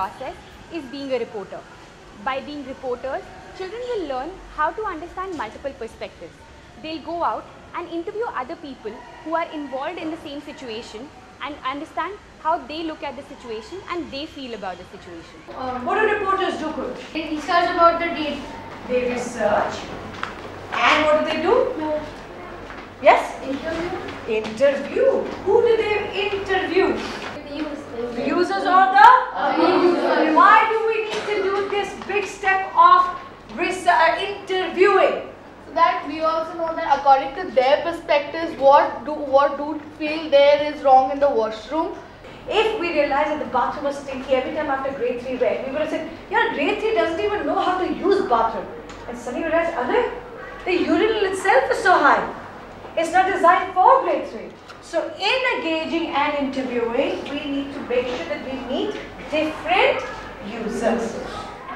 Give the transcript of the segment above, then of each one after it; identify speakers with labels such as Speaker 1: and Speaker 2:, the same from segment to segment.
Speaker 1: process is being a reporter. By being reporters, children will learn how to understand multiple perspectives. They'll go out and interview other people who are involved in the same situation and understand how they look at the situation and they feel about the situation.
Speaker 2: What do reporters do, Kush?
Speaker 3: They research about the date.
Speaker 2: They research. And what do?
Speaker 3: No.
Speaker 2: Yes?
Speaker 3: Interview.
Speaker 2: Interview. Who do they interview? The users or the?
Speaker 3: Users.
Speaker 2: Why do we need to do this big step of interviewing?
Speaker 3: So that we also know that according to their perspectives, what do feel there is wrong in the washroom.
Speaker 2: If we realize that the bathroom was stinky every time after grade 3 went, we would have said, yeah, grade 3 doesn't even know how to use bathroom. And suddenly we realize, the urinal itself is so high. It's not designed for grade 3. So in engaging and interviewing, we need to make sure that we meet different users.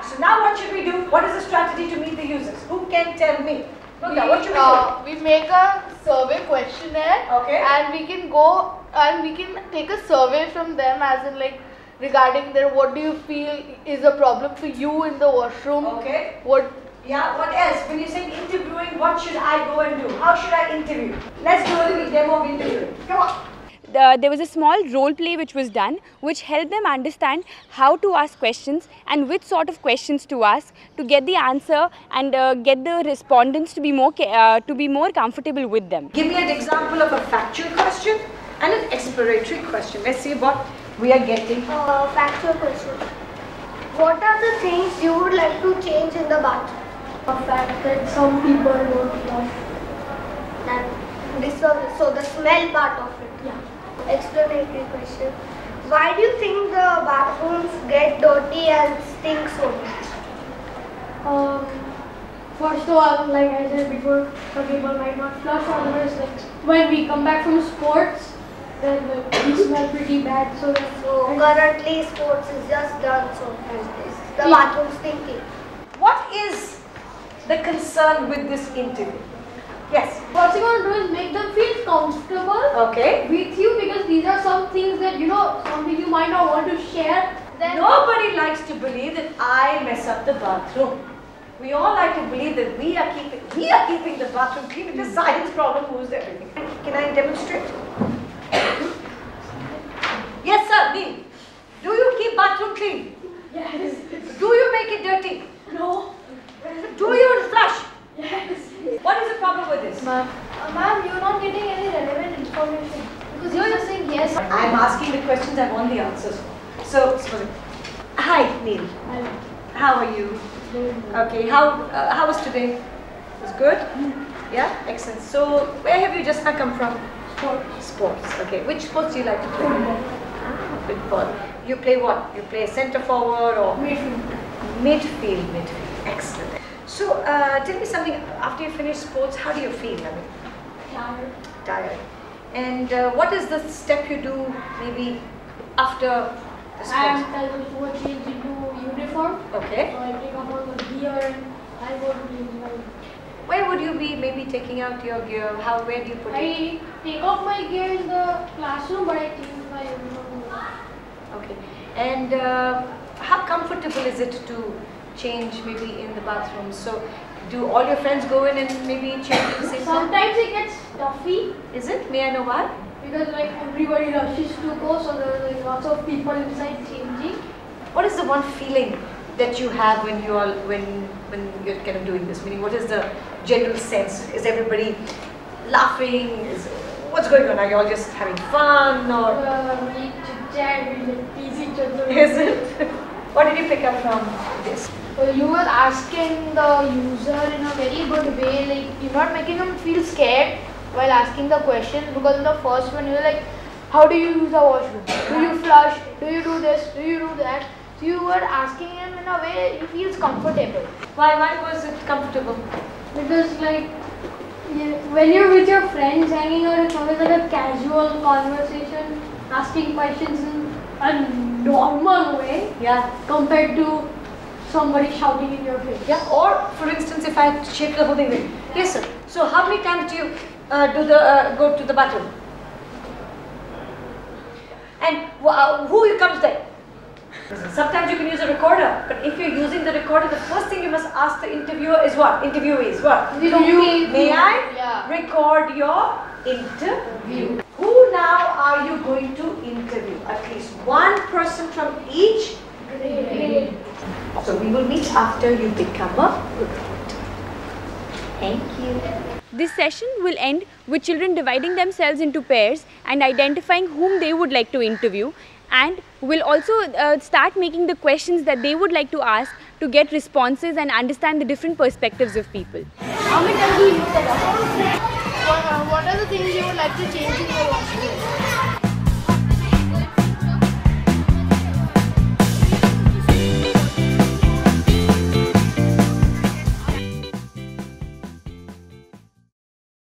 Speaker 2: So now what should we do? What is the strategy to meet the users? Who can tell me? What should we do?
Speaker 3: We make a survey questionnaire,
Speaker 2: Okay.
Speaker 3: and we can go and we can take a survey from them, as in like regarding their what do you feel is a problem for you in the washroom.
Speaker 2: Okay.
Speaker 3: What
Speaker 2: else? When you say interviewing, what should I go and do? How should I interview? Let's do a little demo of interviewing. Come on.
Speaker 1: There was a small role play which was done which helped them understand how to ask questions and which sort of questions to ask to get the answer and get the respondents to be more comfortable with them.
Speaker 2: Give me an example of a factual question and an exploratory question. Let's see what we are getting.
Speaker 4: Factual question. What are the things you would like to change in the bathroom?
Speaker 5: The fact that some people don't flush.
Speaker 4: So the smell part of it.
Speaker 5: Yeah.
Speaker 4: Explanatory question. Why do you think the bathrooms get dirty and stink so much?
Speaker 5: First of all, like I said before, some people might not flush, otherwise like when we come back from sports, then we smell pretty bad. So
Speaker 4: Currently sports is just done, so the bathroom stinking.
Speaker 2: What is the concern with this interview? Yes.
Speaker 5: what you're going to do is make them feel comfortable
Speaker 2: Okay.
Speaker 5: with you, because these are some things that something you might not want to share. Then
Speaker 2: Nobody likes to believe that I mess up the bathroom. We all like to believe that we are keeping the bathroom clean. It's a science problem, who's everything. Can I demonstrate? Yes, sir, Neil. Do you keep bathroom clean?
Speaker 5: Yes.
Speaker 2: Do you make it dirty?
Speaker 5: No.
Speaker 2: Do you flush?
Speaker 5: Yes.
Speaker 2: What is the problem with this?
Speaker 5: Ma'am, you're not getting any relevant information, because you're just saying yes.
Speaker 2: I'm asking the questions, I want the answers. So, hi, Neil. How are you? Okay, how was today? It was good? Yeah, excellent. So, where have you just now come from? Sports. Okay, which sports do you like to play? Football. You play what? You play centre forward or? Midfield. Excellent. So, tell me something, after you finish sports, how do you feel? I mean, tired. And what is the step you do maybe after the sports?
Speaker 5: I will go change into uniform.
Speaker 2: Okay.
Speaker 5: So I take off all the gear and I go to uniform.
Speaker 2: Where would you be maybe taking out your gear? Where do you put it?
Speaker 5: I take off my gear in the classroom, but I change my uniform.
Speaker 2: Okay. And how comfortable is it to change maybe in the bathroom? So, do all your friends go in and maybe change at the same time?
Speaker 5: Sometimes it gets stuffy,
Speaker 2: Is it? May I know why?
Speaker 5: because like everybody rushes to go, so there are like lots of people inside changing.
Speaker 2: What is the one feeling that you have when you're kind of doing this? Meaning, what is the general sense? Is everybody laughing? What's going on? Are you all just having fun, or
Speaker 5: We chit-chat, we like tease each other.
Speaker 2: is it? What did you pick up from this?
Speaker 3: You were asking the user in a very good way, like you're not making them feel scared while asking the question, because in the first one you're like, how do you use the washroom? Do you flush? Do you do this? Do you do that? So you were asking him in a way he feels comfortable.
Speaker 2: Why was it comfortable?
Speaker 5: Because like when you're with your friends hanging out, it's always like a casual conversation, asking questions in a normal way,
Speaker 2: Yeah.
Speaker 5: compared to somebody shouting in your face.
Speaker 2: Yeah. Or, for instance, if I shake the whole thing, yes, sir. So, how many times do you go to the bathroom? And who comes there? Sometimes you can use a recorder, but if you're using the recorder, the first thing you must ask the interviewer is what? Interviewees, what? May I record your interview? Who now are you going to interview? At least one person from each grade. So we will meet after you become a reporter. Thank you.
Speaker 1: This session will end with children dividing themselves into pairs and identifying whom they would like to interview, and will also start making the questions that they would like to ask to get responses and understand the different perspectives of people.
Speaker 3: How many times do you look at us? What are the things you would like to change in your washroom?